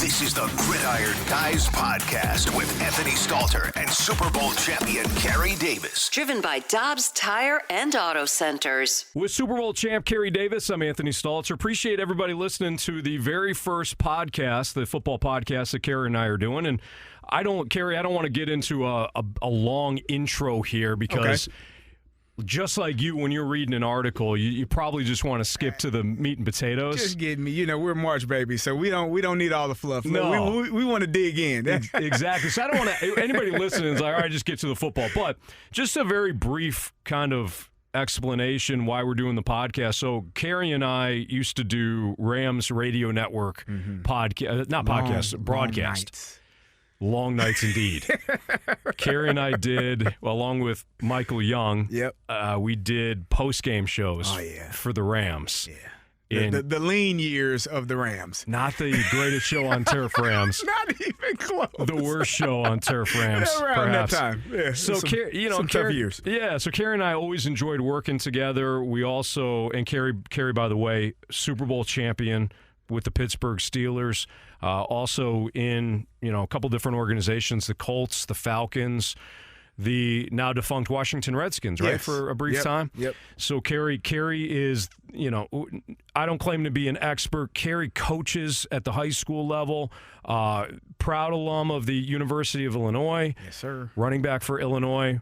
This is the Gridiron Guys podcast with Anthony Stalter and Super Bowl champion Carey Davis. Driven by Dobbs Tire and Auto Centers. With Super Bowl champ Carey Davis, I'm Anthony Stalter. Appreciate everybody listening to the very first podcast, the football podcast that Carey and I are doing. And Carey, I don't want to get into a long intro here because just like you, when you're reading an article, you probably just want to skip to the meat and potatoes. Just get me. We're March babies, so we don't need all the fluff. No. We want to dig in. Exactly. So I don't want to. Anybody listening is like, all right, just get to the football. But just a very brief kind of explanation why we're doing the podcast. So Carey and I used to do Rams Radio Network broadcast. Long nights indeed. Carey and I did, along with Michael Young, we did post-game shows for the Rams. Yeah. The lean years of the Rams. Not the greatest show on turf, Rams. Not even close. The worst show on turf, Rams, around perhaps. that time. Yeah, so, some tough years. Yeah, so Carey and I always enjoyed working together. We also, and Carey, by the way, Super Bowl champion with the Pittsburgh Steelers, also in a couple different organizations, the Colts, the Falcons, the now defunct Washington Redskins, right, for a brief time. Yep. So Carey is, I don't claim to be an expert. Carey coaches at the high school level, proud alum of the University of Illinois. Yes, sir. Running back for Illinois,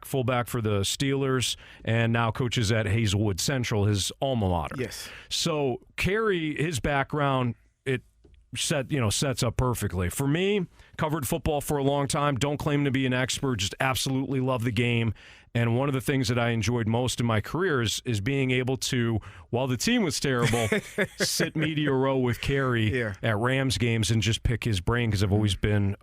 fullback for the Steelers, and now coaches at Hazelwood Central, his alma mater. Yes. So Carey, his background, sets up perfectly. For me, covered football for a long time, don't claim to be an expert, just absolutely love the game. And one of the things that I enjoyed most in my career is being able to, while the team was terrible, sit media row with Carey at Rams games and just pick his brain because I've always been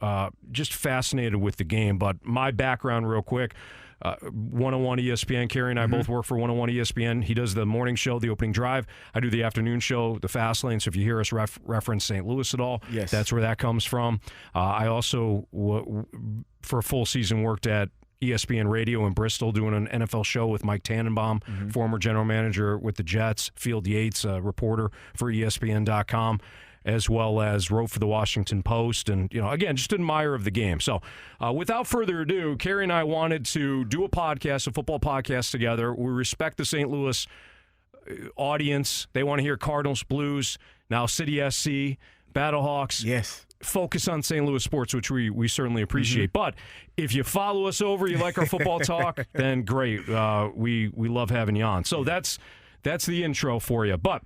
just fascinated with the game. But my background real quick, 101 ESPN. Carey and I both work for 101 ESPN. He does the morning show, the opening drive. I do the afternoon show, the Fast Lane. So if you hear us reference St. Louis at all, that's where that comes from. I also, for a full season, worked at ESPN Radio in Bristol doing an NFL show with Mike Tannenbaum, former general manager with the Jets, Field Yates, reporter for ESPN.com, as well as wrote for the Washington Post. And, again, just an admirer of the game. So without further ado, Carey and I wanted to do a football podcast together. We respect the St. Louis audience. They want to hear Cardinals, Blues, now City SC, Battlehawks. Yes. Focus on St. Louis sports, which we certainly appreciate. But if you follow us over, you like our football talk, then great. We love having you on. So that's the intro for you. But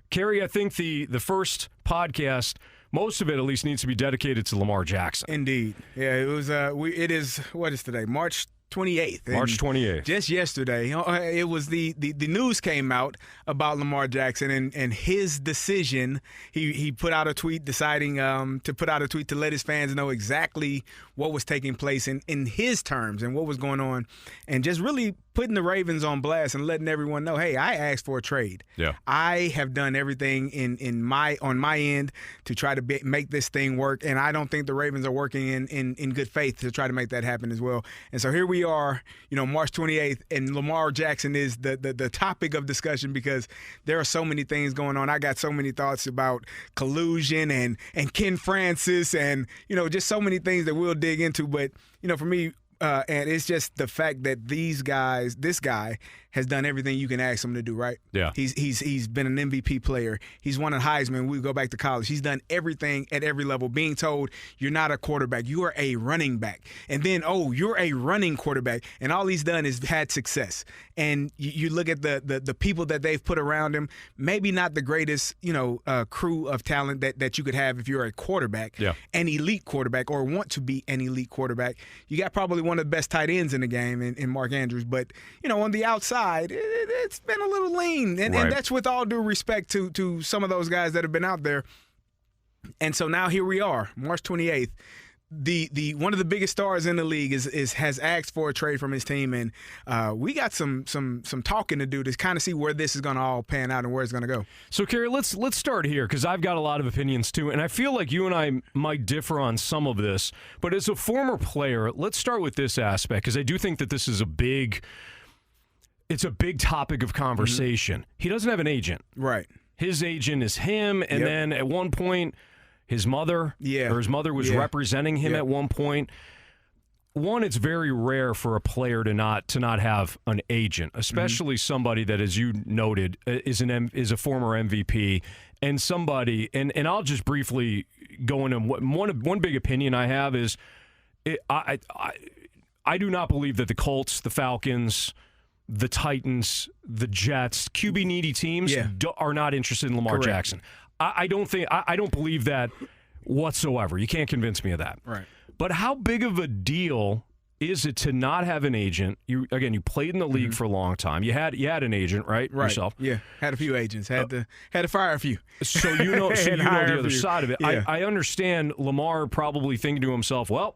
Carey, I think the first podcast, most of it at least, needs to be dedicated to Lamar Jackson. Indeed. Yeah, it was. It is. What is today? March 28th. March 28th. Just yesterday, it was the news came out about Lamar Jackson and his decision. He put out a tweet deciding to put out a tweet to let his fans know exactly what was taking place in his terms and what was going on, and just really putting the Ravens on blast and letting everyone know, hey, I asked for a trade. Yeah. I have done everything on my end to try to make this thing work, and I don't think the Ravens are working in good faith to try to make that happen as well. And so here we are, March 28th, and Lamar Jackson is the topic of discussion because there are so many things going on. I got so many thoughts about collusion and Ken Francis and, just so many things that we'll dig into. But, for me, and it's just the fact that this guy has done everything you can ask him to do, right? Yeah. He's been an MVP player. He's won a Heisman. We go back to college. He's done everything at every level. Being told you're not a quarterback, you are a running back. And then, you're a running quarterback. And all he's done is had success. And you look at the people that they've put around him, maybe not the greatest, crew of talent that you could have if you're a quarterback, an elite quarterback, or want to be an elite quarterback. You got probably one of the best tight ends in the game in Mark Andrews. But, on the outside, it's been a little lean. And that's with all due respect to some of those guys that have been out there. And so now here we are, March 28th. The one of the biggest stars in the league has asked for a trade from his team, and we got some talking to do to kind of see where this is going to all pan out and where it's going to go. So, Carey, let's start here because I've got a lot of opinions too, and I feel like you and I might differ on some of this. But as a former player, let's start with this aspect because I do think that this is a big topic of conversation. He doesn't have an agent, right? His agent is him, and then at one point, his mother, or his mother was representing him at one point. One, it's very rare for a player to not have an agent, especially somebody that, as you noted, is a former MVP and somebody. And I'll just briefly go into one big opinion I have is I do not believe that the Colts, the Falcons, the Titans, the Jets, QB needy teams are not interested in Lamar Jackson. I don't believe that whatsoever. You can't convince me of that. Right. But how big of a deal is it to not have an agent? You played in the league for a long time. You had an agent, right? Yourself. Yeah. Had a few agents. Had to fire a few. So you know the other side of it. Yeah. I understand Lamar probably thinking to himself, well,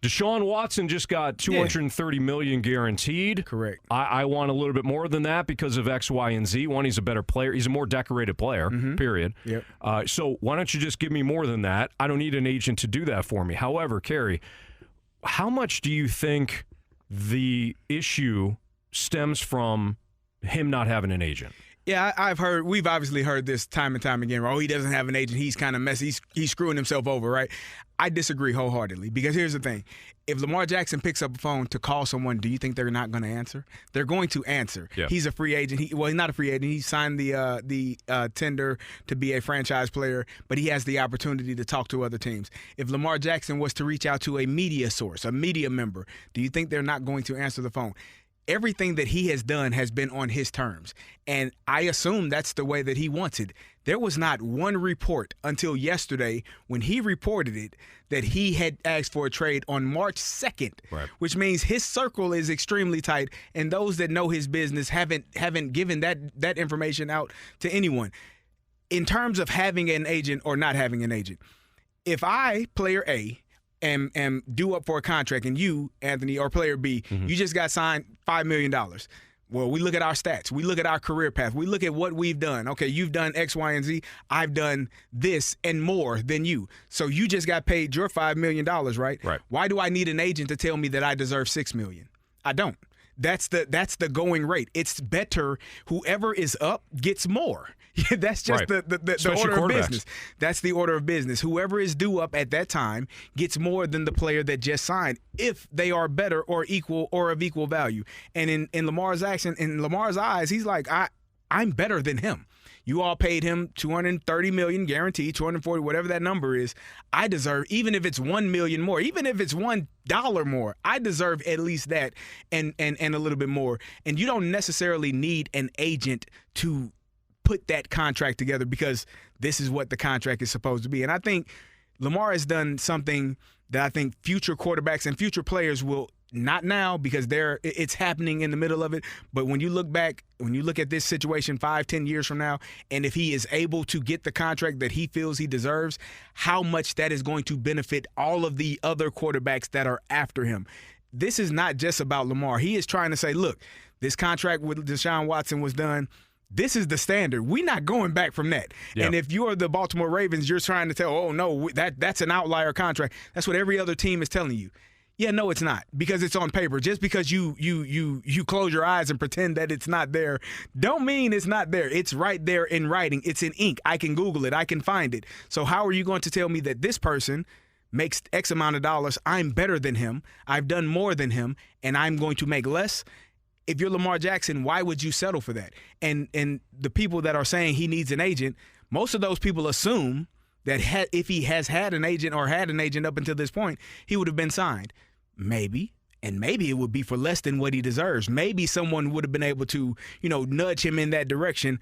Deshaun Watson just got $230 million guaranteed. Correct. I want a little bit more than that because of X, Y, and Z. One, he's a better player. He's a more decorated player, period. Yep. So why don't you just give me more than that? I don't need an agent to do that for me. However, Carey, how much do you think the issue stems from him not having an agent? Yeah, we've obviously heard this time and time again. Oh, he doesn't have an agent. He's kind of messy. He's screwing himself over, right? I disagree wholeheartedly because here's the thing. If Lamar Jackson picks up a phone to call someone, do you think they're not going to answer? They're going to answer. Yeah. He's a free agent. He's not a free agent. He signed the tender to be a franchise player, but he has the opportunity to talk to other teams. If Lamar Jackson was to reach out to a media source, a media member, do you think they're not going to answer the phone? Everything that he has done has been on his terms, and I assume that's the way that he wants it. There was not one report until yesterday when he reported it that he had asked for a trade on March 2nd, which means his circle is extremely tight, and those that know his business haven't given that information out to anyone. In terms of having an agent or not having an agent, if I, player A, am due up for a contract, and you, Anthony, or player B, you just got signed $5 million. Well, we look at our stats. We look at our career path. We look at what we've done. Okay, you've done X, Y, and Z. I've done this and more than you. So you just got paid your $5 million, right? Right. Why do I need an agent to tell me that I deserve $6 million? I don't. That's the going rate. It's better whoever is up gets more. That's just the order of business. That's the order of business. Whoever is due up at that time gets more than the player that just signed if they are better or equal or of equal value. And in Lamar's eyes, he's like, I'm better than him. You all paid him $230 million guaranteed, $240, whatever that number is. I deserve, even if it's $1 million more, even if it's $1 more, I deserve at least that and a little bit more. And you don't necessarily need an agent to put that contract together because this is what the contract is supposed to be. And I think Lamar has done something that I think future quarterbacks and future players will. Not now because it's happening in the middle of it. But when you look back, when you look at this situation 5-10 years from now, and if he is able to get the contract that he feels he deserves, how much that is going to benefit all of the other quarterbacks that are after him. This is not just about Lamar. He is trying to say, look, this contract with Deshaun Watson was done. This is the standard. We're not going back from that. Yep. And if you're the Baltimore Ravens, you're trying to tell, oh, no, that's an outlier contract. That's what every other team is telling you. Yeah, no, it's not, because it's on paper. Just because you close your eyes and pretend that it's not there, don't mean it's not there. It's right there in writing. It's in ink. I can Google it. I can find it. So how are you going to tell me that this person makes X amount of dollars, I'm better than him, I've done more than him, and I'm going to make less? If you're Lamar Jackson, why would you settle for that? And the people that are saying he needs an agent, most of those people assume that if he has had an agent or had an agent up until this point, he would have been signed. Maybe. And maybe it would be for less than what he deserves. Maybe someone would have been able to, nudge him in that direction.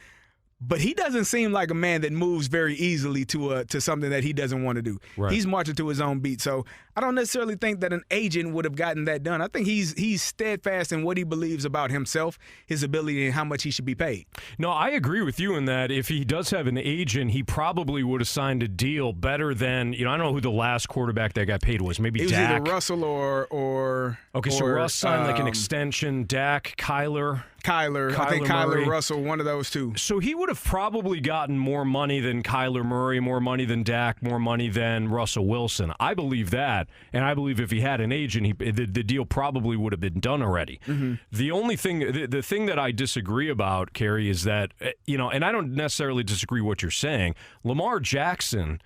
But he doesn't seem like a man that moves very easily to something that he doesn't want to do. Right. He's marching to his own beat. So I don't necessarily think that an agent would have gotten that done. I think he's steadfast in what he believes about himself, his ability, and how much he should be paid. No, I agree with you in that if he does have an agent, he probably would have signed a deal better than, I don't know who the last quarterback that got paid was. Maybe Dak. It was either Russell or okay, so Russ signed like an extension. Dak, Kyler. I think Kyler, Russell, one of those two. So he would have probably gotten more money than Kyler Murray, more money than Dak, more money than Russell Wilson. I believe that, and I believe if he had an agent, the deal probably would have been done already. Mm-hmm. The only thing, the thing that I disagree about, Carey, is that, and I don't necessarily disagree what you're saying, Lamar Jackson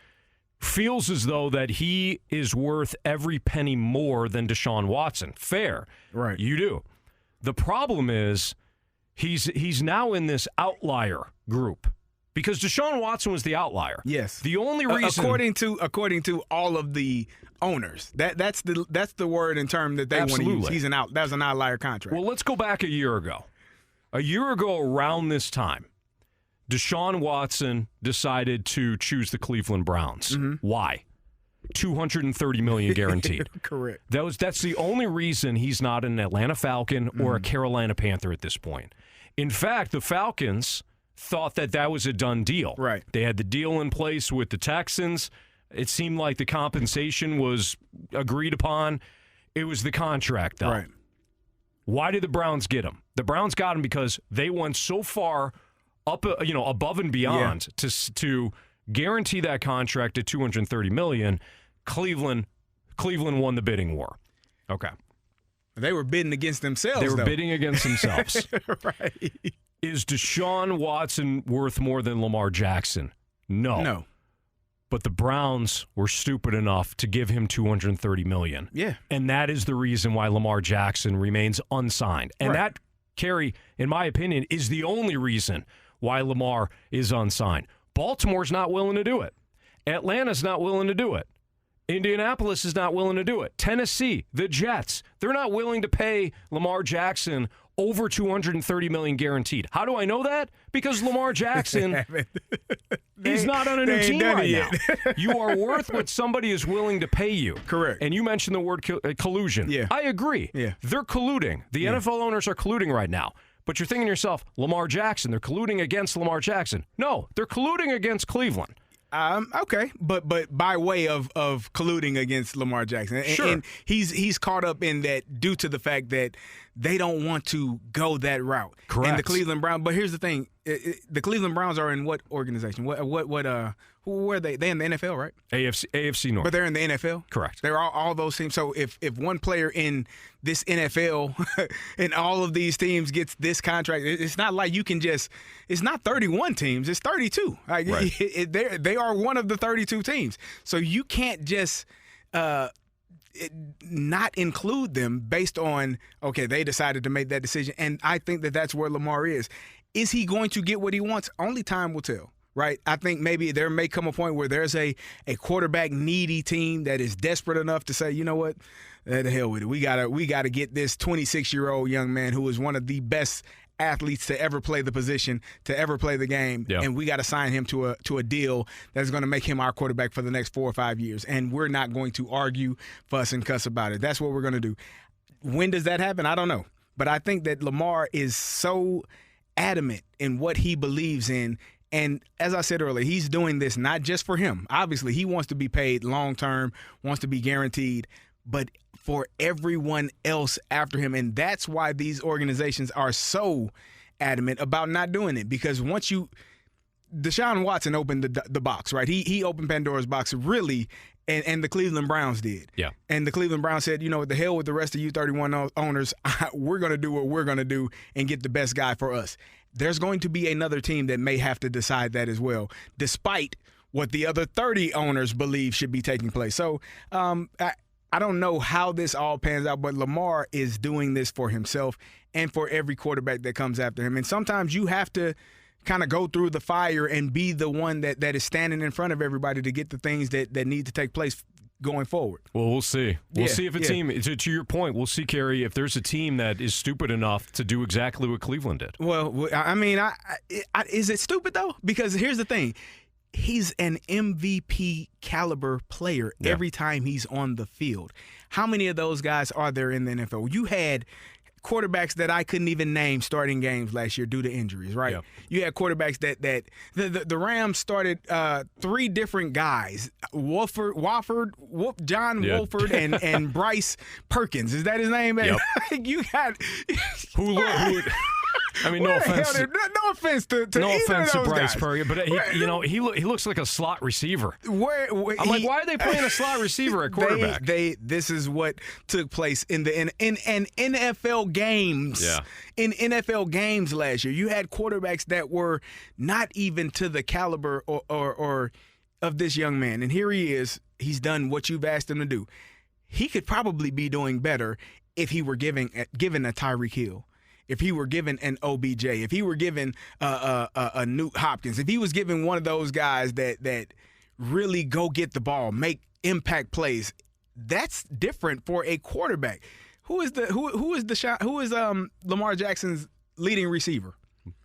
feels as though that he is worth every penny more than Deshaun Watson. Fair. Right. You do. The problem is he's now in this outlier group because Deshaun Watson was the outlier. Yes. The only reason according to all of the owners, that's the word and term that they want to use. That's an outlier contract. Well, let's go back a year ago. A year ago around this time, Deshaun Watson decided to choose the Cleveland Browns. Mm-hmm. Why? $230 million guaranteed. Correct. That's the only reason he's not an Atlanta Falcon or a Carolina Panther at this point. In fact, the Falcons thought that was a done deal. Right. They had the deal in place with the Texans. It seemed like the compensation was agreed upon. It was the contract, though. Right. Why did the Browns get him? The Browns got him because they went so far up, above and beyond to guarantee that contract at $230 million. Cleveland won the bidding war. Okay. They were bidding against themselves. They were bidding against themselves. Right. Is Deshaun Watson worth more than Lamar Jackson? No. But the Browns were stupid enough to give him $230 million. Yeah. And that is the reason why Lamar Jackson remains unsigned. And that, Kerry, in my opinion, is the only reason why Lamar is unsigned. Baltimore's not willing to do it. Atlanta's not willing to do it. Indianapolis is not willing to do it. Tennessee, the Jets, they're not willing to pay Lamar Jackson over $230 million guaranteed. How do I know that? Because Lamar Jackson is not on a new team right now. You are worth what somebody is willing to pay you. Correct. And you mentioned the word collusion. Yeah. I agree. Yeah. They're colluding. The NFL owners are colluding right now. But you're thinking to yourself, Lamar Jackson, they're colluding against Lamar Jackson. No, they're colluding against Cleveland. Okay, but by way of colluding against Lamar Jackson, Sure. And he's caught up in that due to the fact that they don't want to go that route. Correct. And the Cleveland Browns, but here's the thing: the Cleveland Browns are in what organization? Who are they? They in the NFL, right? AFC North. But they're in the NFL? Correct. They're all those teams. So if one player in this NFL and all of these teams gets this contract, it's not like you can just – it's not 31 teams. It's 32. Like, right. They are one of the 32 teams. So you can't just not include them based on, okay, they decided to make that decision. And I think that's where Lamar is. Is he going to get what he wants? Only time will tell. Right, I think maybe there may come a point where there's a quarterback needy team that is desperate enough to say, you know what, the hell with it. We gotta get this 26-year-old young man who is one of the best athletes to ever play the position, to ever play the game, and we got to sign him to a deal that's going to make him our quarterback for the next 4 or 5 years. And we're not going to argue, fuss, and cuss about it. That's what we're going to do. When does that happen? I don't know, but I think that Lamar is so adamant in what he believes in. And as I said earlier, he's doing this not just for him. Obviously, he wants to be paid long-term, wants to be guaranteed, but for everyone else after him. And that's why these organizations are so adamant about not doing it. Because once Deshaun Watson opened the box, right? He opened Pandora's box, really, and the Cleveland Browns did. Yeah. And the Cleveland Browns said, you know what, the hell with the rest of you 31 owners. We're going to do what we're going to do and get the best guy for us. There's going to be another team that may have to decide that as well, despite what the other 30 owners believe should be taking place. So I don't know how this all pans out, but Lamar is doing this for himself and for every quarterback that comes after him. And sometimes you have to kind of go through the fire and be the one that is standing in front of everybody to get the things that need to take place going forward. Well, we'll see. We'll see if a team, to your point, we'll see, Kerry, if there's a team that is stupid enough to do exactly what Cleveland did. Well, I mean, is it stupid, though? Because here's the thing. He's an MVP caliber player every time he's on the field. How many of those guys are there in the NFL? You had quarterbacks that I couldn't even name starting games last year due to injuries, right? Yeah. You had quarterbacks that the Rams started 3 different guys, John Wolford and Bryce Perkins. Is that his name? Yep. You got who I mean, no offense to Bryce Perkins, but he looks like a slot receiver. I'm like, why are they playing a slot receiver at quarterback? This is what took place in NFL games. Yeah. In NFL games last year, you had quarterbacks that were not even to the caliber or of this young man, and here he is. He's done what you've asked him to do. He could probably be doing better if he were given a Tyreek Hill, if he were given an OBJ, if he were given a Newt Hopkins, if he was given one of those guys that really go get the ball, make impact plays. That's different for a quarterback. Who is Lamar Jackson's leading receiver?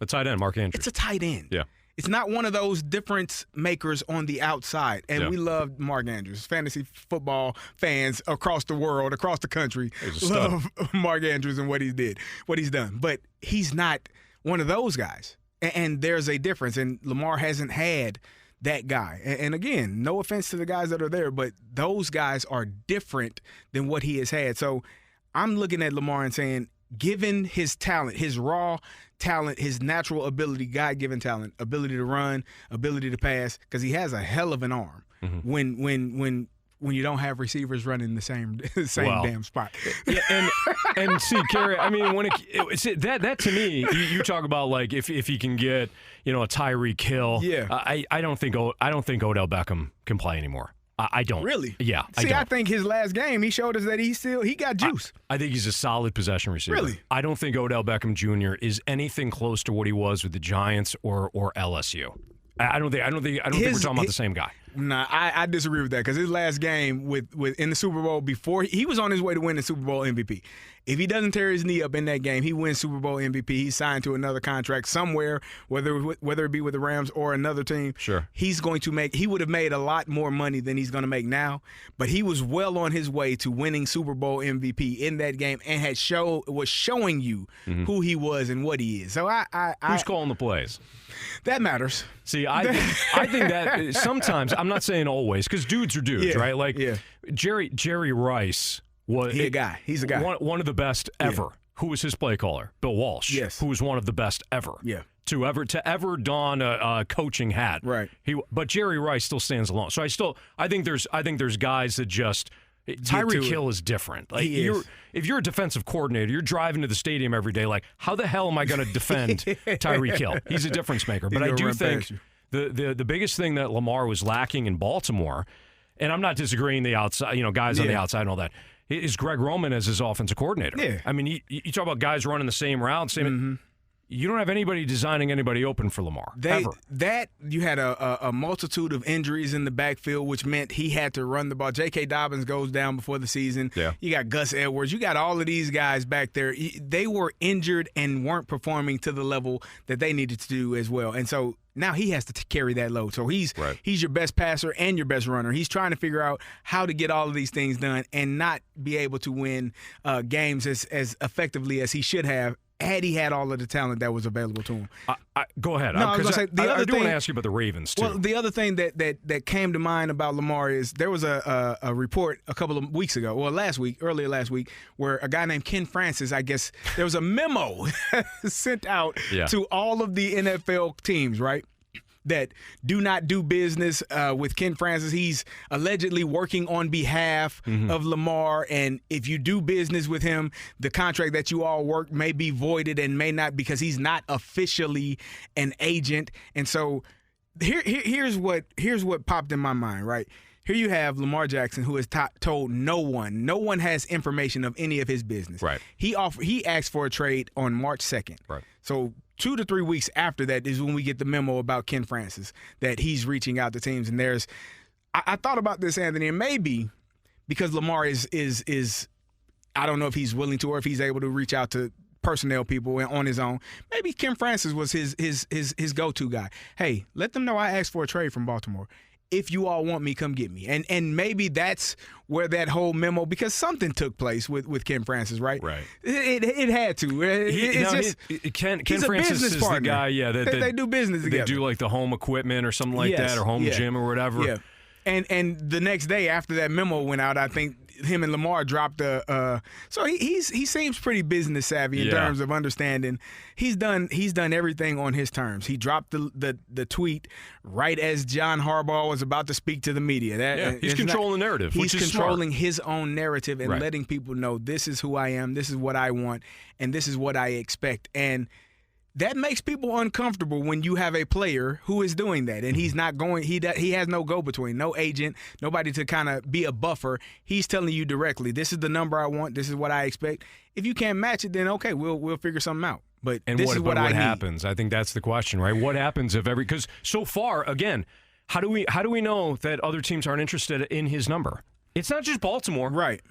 A tight end, Mark Andrews. It's a tight end. Yeah. It's not one of those difference makers on the outside. And we love Mark Andrews. Fantasy football fans across the world, across the country, love Mark Andrews and what he's done. But he's not one of those guys. And there's a difference. And Lamar hasn't had that guy. And again, no offense to the guys that are there, but those guys are different than what he has had. So I'm looking at Lamar and saying, given his talent, his raw talent, his natural ability, God-given talent, ability to run, ability to pass, because he has a hell of an arm. When you don't have receivers running the same damn spot. Yeah, and see, Carey, I mean, when that to me, you talk about like if he can get a Tyreek Hill. Yeah. I don't think Odell Beckham can play anymore. I don't. Really? Yeah. I think his last game, he showed us that he got juice. I think he's a solid possession receiver. Really? I don't think Odell Beckham Jr. is anything close to what he was with the Giants or LSU. I don't think we're talking about the same guy. Nah, I disagree with that because his last game with in the Super Bowl before he was on his way to win the Super Bowl MVP. If he doesn't tear his knee up in that game, he wins Super Bowl MVP. He's signed to another contract somewhere, whether it be with the Rams or another team. Sure. He would have made a lot more money than he's going to make now, but he was well on his way to winning Super Bowl MVP in that game and was showing you who he was and what he is. So who's calling the plays? That matters. See, I think that sometimes, I'm not saying always, because dudes are dudes, right? Like Jerry Rice was He's a guy. One of the best ever. Who was his play caller? Bill Walsh. Yes. Who was one of the best ever. Yeah. To ever don a coaching hat. Right. But Jerry Rice still stands alone. So I think there's guys that just Tyreek Hill is different. Like if you're a defensive coordinator, you're driving to the stadium every day. Like, how the hell am I going to defend Tyreek Hill? He's a difference maker. But I do think the biggest thing that Lamar was lacking in Baltimore, and I'm not disagreeing the outside, guys on the outside and all that, is Greg Roman as his offensive coordinator. Yeah. I mean, you talk about guys running the same route, you don't have anybody designing anybody open for Lamar. Ever. That you had a multitude of injuries in the backfield, which meant he had to run the ball. J.K. Dobbins goes down before the season. Yeah. You got Gus Edwards. You got all of these guys back there. They were injured and weren't performing to the level that they needed to do as well. And so now he has to carry that load. So he's your best passer and your best runner. He's trying to figure out how to get all of these things done and not be able to win games as effectively as he should have had he had all of the talent that was available to him. Go ahead. No, I was going to say, I do want to ask you about the Ravens, too. Well, the other thing that came to mind about Lamar is there was a report a couple of weeks ago, earlier last week, where a guy named Ken Francis, I guess, there was a memo sent out to all of the NFL teams, right? That do not do business with Ken Francis. He's allegedly working on behalf of Lamar, and if you do business with him, the contract that you all work may be voided and may not because he's not officially an agent. And so here's what popped in my mind, right? Here you have Lamar Jackson, who has told no one has information of any of his business. Right. He asked for a trade on March 2nd. Right. So 2 to 3 weeks after that is when we get the memo about Ken Francis that he's reaching out to teams. And I thought about this, Anthony, and maybe because Lamar is I don't know if he's willing to or if he's able to reach out to personnel people on his own. Maybe Ken Francis was his go-to guy. Hey, let them know I asked for a trade from Baltimore. If you all want me, come get me. And maybe that's where that whole memo, because something took place with Ken Francis, right? Right. It had to. Ken he's Francis is partner. The guy, that they do business together. They do like the home equipment or something like that, or home gym or whatever. Yeah. And the next day after that memo went out, I think him and Lamar dropped so he seems pretty business savvy in terms of understanding. He's done everything on his terms. He dropped the tweet right as John Harbaugh was about to speak to the media. He's controlling the narrative. He's which is controlling smart. his own narrative and letting people know this is who I am, this is what I want, and this is what I expect. And that makes people uncomfortable when you have a player who is doing that, and he's not going. He has no go-between, no agent, nobody to kind of be a buffer. He's telling you directly, "This is the number I want. This is what I expect." If you can't match it, then okay, we'll figure something out. But and this is what I need. happens? I think that's the question, right? What happens if because so far, again, how do we know that other teams aren't interested in his number? It's not just Baltimore, right?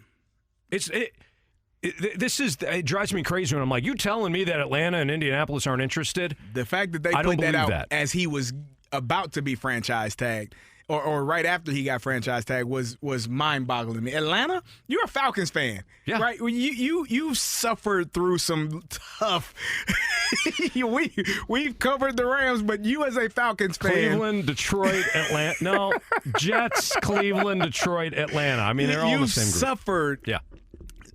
It drives me crazy when I'm like, you telling me that Atlanta and Indianapolis aren't interested? The fact that they put that out as he was about to be franchise tagged, or right after he got franchise tagged, was mind-boggling to me. Atlanta, you're a Falcons fan, right? You suffered through some tough. We've covered the Rams, but you as a Falcons fan, Cleveland, Detroit, Atlanta. No, Jets, Cleveland, Detroit, Atlanta. I mean, they're all in the same group. You suffered. Yeah.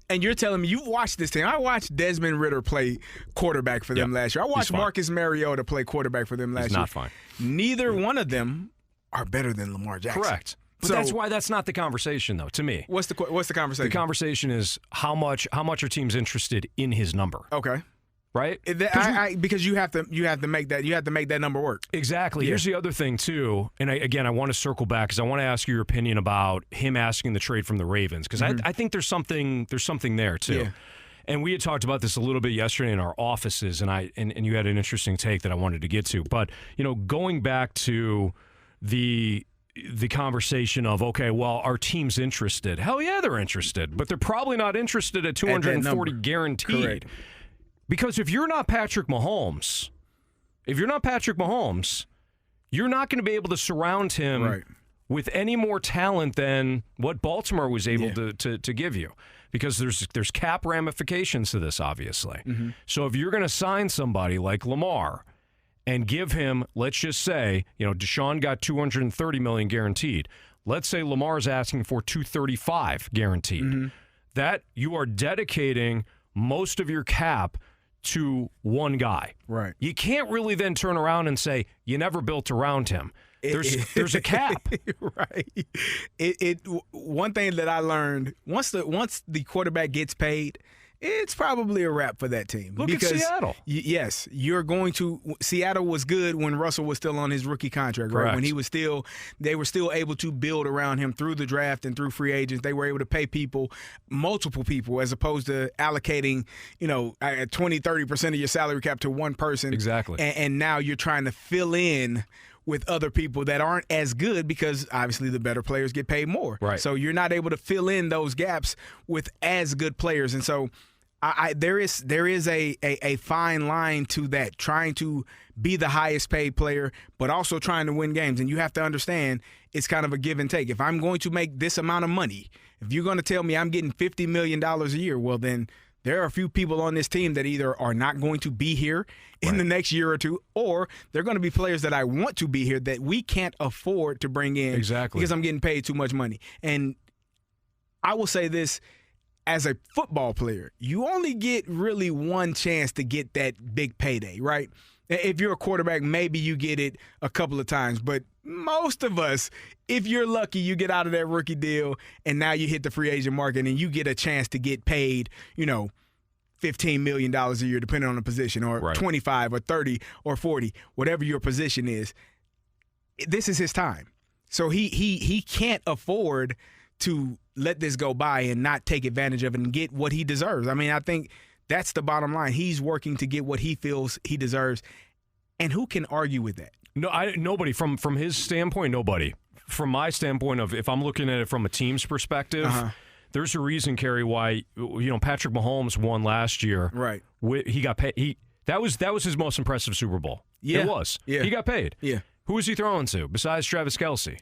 And you're telling me you've watched this team. I watched Desmond Ridder play quarterback for them last year. I watched Marcus Mariota play quarterback for them last year. He's not fine. Neither one of them are better than Lamar Jackson. Correct. But that's why that's not the conversation, though, to me. What's the conversation? The conversation is how much are teams interested in his number? Okay. Right? Because you have to make that number work. Exactly. Yeah. Here's the other thing too, and I want to circle back because I want to ask you your opinion about him asking the trade from the Ravens because I think there's something there too. Yeah. And we had talked about this a little bit yesterday in our offices, and you had an interesting take that I wanted to get to. But going back to the conversation of, okay, well, our team's interested. Hell yeah, they're interested, but they're probably not interested at 240 guaranteed. Correct. Because if you're not Patrick Mahomes, you're not going to be able to surround him with any more talent than what Baltimore was able to give you. Because there's cap ramifications to this, obviously. Mm-hmm. So if you're going to sign somebody like Lamar and give him, let's just say, Deshaun got $230 million guaranteed. Let's say Lamar's asking for $235 guaranteed. Mm-hmm. That you are dedicating most of your cap to one guy. Right. You can't really then turn around and say you never built around him. There's a cap. Right. One thing that I learned, once the quarterback gets paid, it's probably a wrap for that team. Look at Seattle. Yes, you're going to. Seattle was good when Russell was still on his rookie contract, right? Correct. When they were still able to build around him through the draft and through free agents. They were able to pay multiple people, as opposed to allocating, 20-30% of your salary cap to one person. Exactly. And now you're trying to fill in with other people that aren't as good because obviously the better players get paid more. Right. So you're not able to fill in those gaps with as good players. And so there is a fine line to that, trying to be the highest paid player, but also trying to win games. And you have to understand it's kind of a give and take. If I'm going to make this amount of money, if you're going to tell me I'm getting $50 million a year, well then there are a few people on this team that either are not going to be here in the next year or two, or they're going to be players that I want to be here that we can't afford to bring in because I'm getting paid too much money. And I will say this, as a football player, you only get really one chance to get that big payday, right? If you're a quarterback, maybe you get it a couple of times, but most of us, if you're lucky, you get out of that rookie deal and now you hit the free agent market and you get a chance to get paid, $15 million a year, depending on the position, or 25 or 30 or 40, whatever your position is. This is his time. So he can't afford to let this go by and not take advantage of it and get what he deserves. I mean, I think that's the bottom line. He's working to get what he feels he deserves. And who can argue with that? No, nobody. From his standpoint, nobody. From my standpoint of if I'm looking at it from a team's perspective, there's a reason, Kerry, why Patrick Mahomes won last year. Right. He got paid. That was his most impressive Super Bowl. Yeah. It was. Yeah. He got paid. Yeah. Who was he throwing to besides Travis Kelce?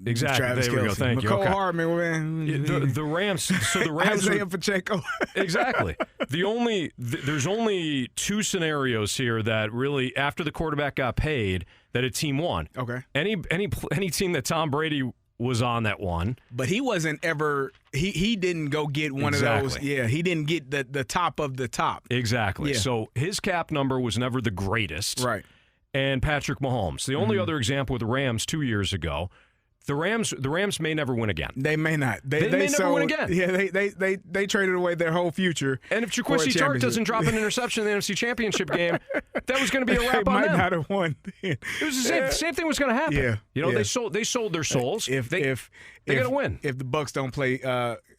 Exactly. Travis there we go. Thank you. McCole Okay. Hardman. The Rams. So the Rams. Isaiah Pacheco. Exactly. There's only two scenarios here that really, after the quarterback got paid, that a team won. Okay. Any team that Tom Brady was on that won. But he wasn't ever. He didn't go get one of those. Yeah. He didn't get the top of the top. Exactly. Yeah. So his cap number was never the greatest. Right. And Patrick Mahomes. The only other example with the Rams 2 years ago. The Rams may never win again. They may not. They may never win again. Yeah, they traded away their whole future. And if Jaquizzi Tartt doesn't drop an interception in the NFC Championship game, that was going to be a wrap they on might them. not have won. It was the same thing was going to happen. Yeah, you know, yeah. they sold their souls. If they got to win. If the Bucs don't play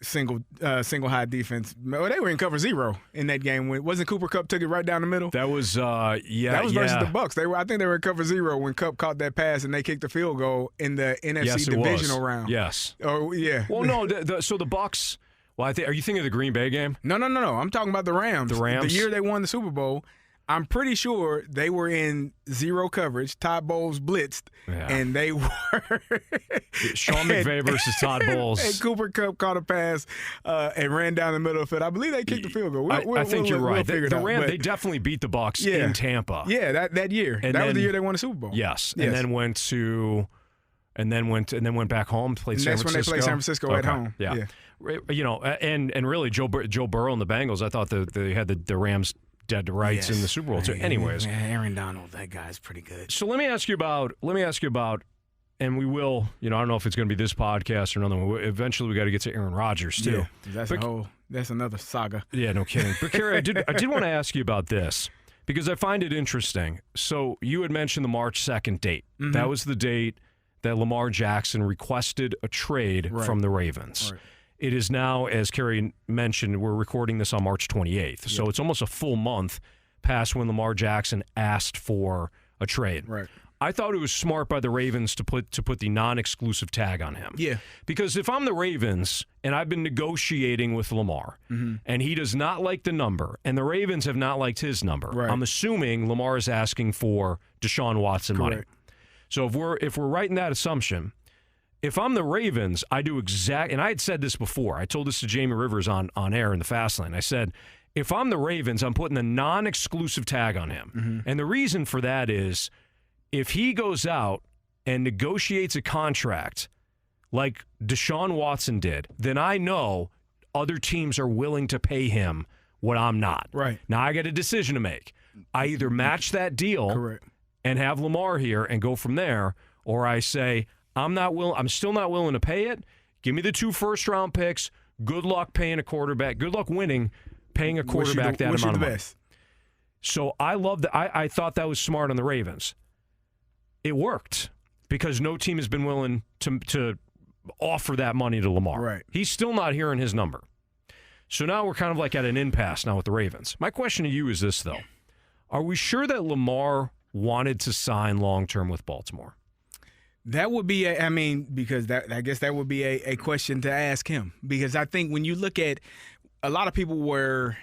single high defense, well, they were in cover 0 in that game. Wasn't Cooper Kupp took it right down the middle? That was That was versus the Bucs. I think they were in cover 0 when Kupp caught that pass and they kicked the field goal in the NFC divisional round. Yes. Oh yeah. Well, no. So the Bucs. Well, are you thinking of the Green Bay game? No. I'm talking about the Rams. The Rams. The year they won the Super Bowl. I'm pretty sure they were in 0 coverage. Todd Bowles blitzed, and they were Sean McVay versus Todd Bowles. And Cooper Kupp caught a pass and ran down the middle of the field. I believe they kicked the field goal. I think you're right. The Rams, they definitely beat the Bucs in Tampa. Yeah, that year. And that was the year they won the Super Bowl. Yes, and then went back home. Played San Francisco. That's when they played San Francisco at home. Yeah. You know, and really Joe Burrow and the Bengals. I thought they had the Rams dead to rights in the Super Bowl too. Anyways, Aaron Donald, that guy's pretty good. So let me ask you about, and we will. You know, I don't know if it's going to be this podcast or another one. Eventually, we got to get to Aaron Rodgers too. Yeah, that's another saga. Yeah, no kidding. But Carey, I did want to ask you about this because I find it interesting. So you had mentioned the March 2nd date. Mm-hmm. That was the date that Lamar Jackson requested a trade from the Ravens. Right. It is now, as Carey mentioned, we're recording this on March 28th. So it's almost a full month past when Lamar Jackson asked for a trade. Right. I thought it was smart by the Ravens to put the non-exclusive tag on him. Yeah. Because if I'm the Ravens and I've been negotiating with Lamar and he does not like the number and the Ravens have not liked his number, I'm assuming Lamar is asking for Deshaun Watson money. So if we're right in that assumption, if I'm the Ravens, I do and I had said this before. I told this to Jamie Rivers on air in the Fast Lane. I said, if I'm the Ravens, I'm putting the non-exclusive tag on him. Mm-hmm. And the reason for that is if he goes out and negotiates a contract like Deshaun Watson did, then I know other teams are willing to pay him what I'm not. Right. Now I got a decision to make. I either match that deal and have Lamar here and go from there, or I say, I'm still not willing to pay it. Give me the 2 first-round picks. Good luck paying a quarterback. Good luck paying a quarterback that amount of money. So I love that. I thought that was smart on the Ravens. It worked because no team has been willing to offer that money to Lamar. Right. He's still not hearing his number. So now we're kind of like at an impasse now with the Ravens. My question to you is this, though. Are we sure that Lamar wanted to sign long-term with Baltimore? That would be, because I guess that would be a question to ask him. Because I think when you look at, a lot of people were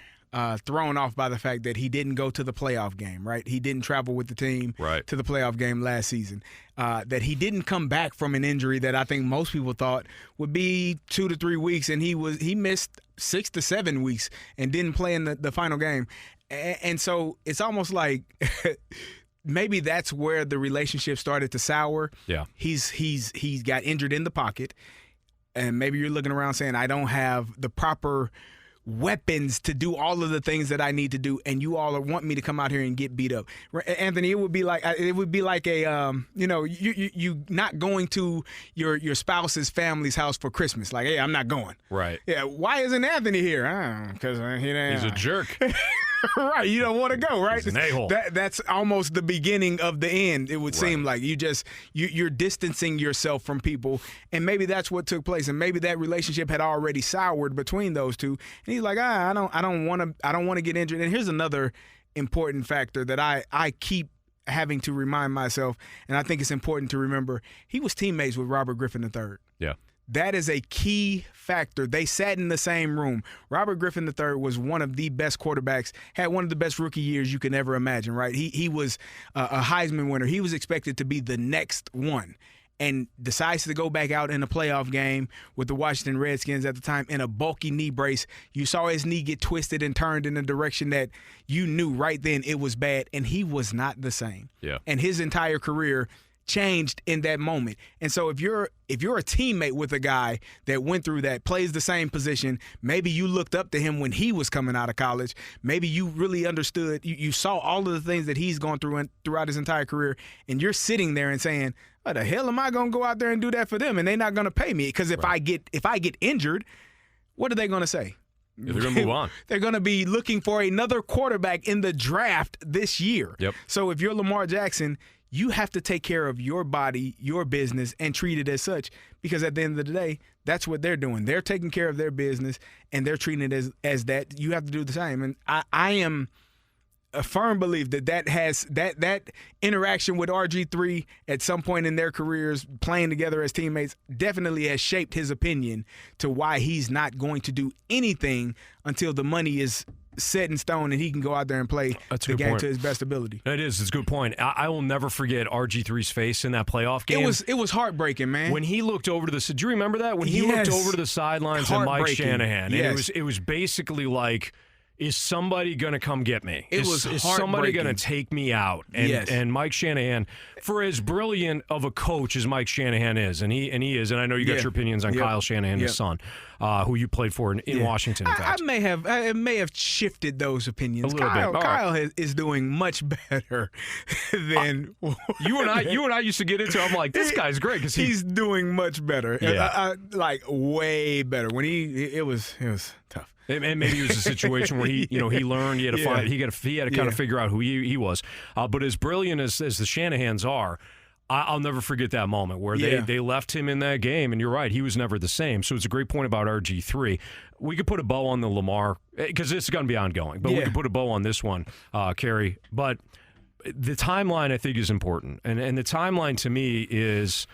thrown off by the fact that he didn't go to the playoff game, right? He didn't travel with the team to the playoff game last season. That he didn't come back from an injury that I think most people thought would be 2 to 3 weeks, and he missed 6 to 7 weeks and didn't play in the final game. And so it's almost like maybe that's where the relationship started to sour. Yeah. He's got injured in the pocket, and maybe you're looking around saying, I don't have the proper weapons to do all of the things that I need to do, and you all want me to come out here and get beat up. Anthony, it would be like a you not going to your spouse's family's house for Christmas. Like, hey, I'm not going. Right. Yeah. Why isn't Anthony here? Because he's a jerk. Right, you don't want to go, right? He's an a-hole. That's almost the beginning of the end. It would seem like you're distancing yourself from people, and maybe that's what took place, and maybe that relationship had already soured between those two. And he's like, I don't want to get injured. And here's another important factor that I keep having to remind myself, and I think it's important to remember. He was teammates with Robert Griffin III. Yeah. That is a key factor. They sat in the same room. Robert Griffin III was one of the best quarterbacks, had one of the best rookie years you can ever imagine, right? He was a Heisman winner. He was expected to be the next one, and decides to go back out in a playoff game with the Washington Redskins at the time in a bulky knee brace. You saw his knee get twisted and turned in a direction that you knew right then it was bad, and he was not the same. Yeah. And his entire career changed in that moment. And so if you're a teammate with a guy that went through that, plays the same position, maybe you looked up to him when he was coming out of college, maybe you really understood, you saw all of the things that he's gone through throughout his entire career, and you're sitting there and saying, what the hell am I going to go out there and do that for them, and they're not going to pay me? Because if I get injured, what are they going to say? Yeah, they're going to move on. They're going to be looking for another quarterback in the draft this year. Yep. So if you're Lamar Jackson, you have to take care of your body, your business, and treat it as such, because at the end of the day, that's what they're doing. They're taking care of their business, and they're treating it as that. You have to do the same. And I am a firm belief that interaction with RG3 at some point in their careers, playing together as teammates, definitely has shaped his opinion to why he's not going to do anything until the money is set in stone and he can go out there and play the game to his best ability. It's a good point. I will never forget RG3's face in that playoff game. It was heartbreaking, man. When he looked over to do you remember that? When he looked over to the sidelines at Mike Shanahan. Yes. And it was basically like, is somebody going to come get me? Is somebody going to take me out? And Mike Shanahan, for as brilliant of a coach as Mike Shanahan is, and he is, and I know you got your opinions on Kyle Shanahan, his son, who you played for in Washington. In fact, I may have shifted those opinions. A little bit. Kyle is doing much better than you and I used to get into. I'm like, this guy's great because he's doing much better. Yeah. Like way better. When it was tough. And maybe it was a situation where he learned he had to find he had to kind of figure out who he was. But as brilliant as the Shanahans are, I'll never forget that moment where they left him in that game. And you're right, he was never the same. So it's a great point about RG3. We could put a bow on the Lamar because this is going to be ongoing. But we could put a bow on this one, Carey. But the timeline I think is important, and the timeline to me is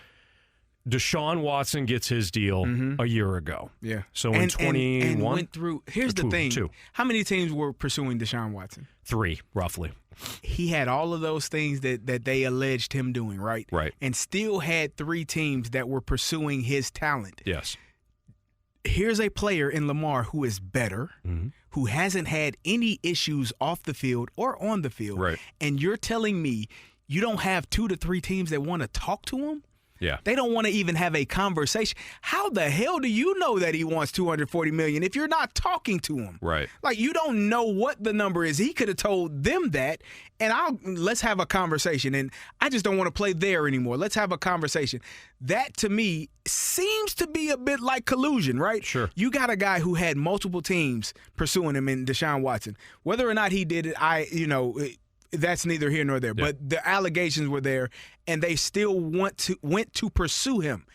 Deshaun Watson gets his deal a year ago. Yeah. So in 21. And went through. Here's the thing. How many teams were pursuing Deshaun Watson? 3, roughly. He had all of those things that they alleged him doing, right? Right. And still had 3 teams that were pursuing his talent. Yes. Here's a player in Lamar who is better, who hasn't had any issues off the field or on the field. Right. And you're telling me you don't have 2 to 3 teams that want to talk to him? Yeah. They don't want to even have a conversation. How the hell do you know that he wants $240 million if you're not talking to him? Right. Like, you don't know what the number is. He could have told them that, and let's have a conversation. And I just don't want to play there anymore. Let's have a conversation. That, to me, seems to be a bit like collusion, right? Sure. You got a guy who had multiple teams pursuing him in Deshaun Watson. Whether or not he did it, that's neither here nor there. Yeah. But the allegations were there, and they still went to pursue him.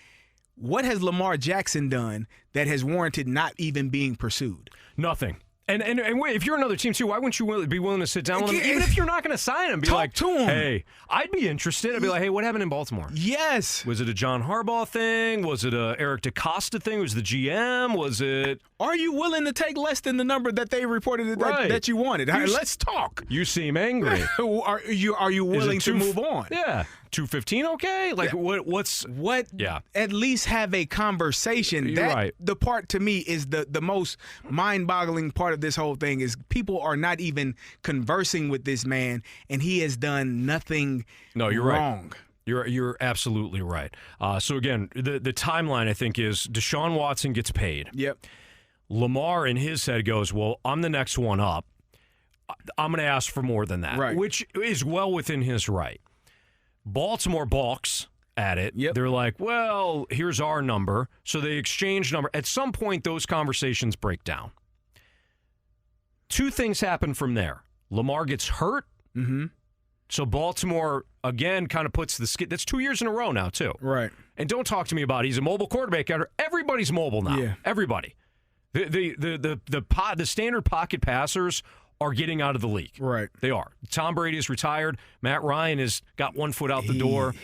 What has Lamar Jackson done that has warranted not even being pursued? Nothing. And if you're another team too, why wouldn't you be willing to sit down with him? Even if you're not going to sign him, talk to him. Hey, I'd be interested. I'd be like, hey, what happened in Baltimore? Yes. Was it a John Harbaugh thing? Was it a Eric DeCosta thing? Was it the GM? Was it? Are you willing to take less than the number that they reported that you wanted? Let's talk. You seem angry. Are you willing to move on? Yeah. 215, okay? Like, what? Yeah. At least have a conversation. You're right. The part, to me, is the most mind-boggling part of this whole thing is people are not even conversing with this man, and he has done nothing wrong. Right. You're absolutely right. So, again, the timeline, I think, is Deshaun Watson gets paid. Yep. Lamar, in his head, goes, well, I'm the next one up. I'm going to ask for more than that, right, which is well within his right. Baltimore balks at it. Yep. They're like, well, here's our number. So they exchange number. At some point, those conversations break down. 2 things happen from there. Lamar gets hurt. Mm-hmm. So Baltimore, again, kind of puts the skid. That's 2 years in a row now, too. Right. And don't talk to me about he's a mobile quarterback. Everybody's mobile now. Yeah. Everybody. The standard pocket passers are getting out of the league. Right. They are. Tom Brady is retired. Matt Ryan has got one foot out the door.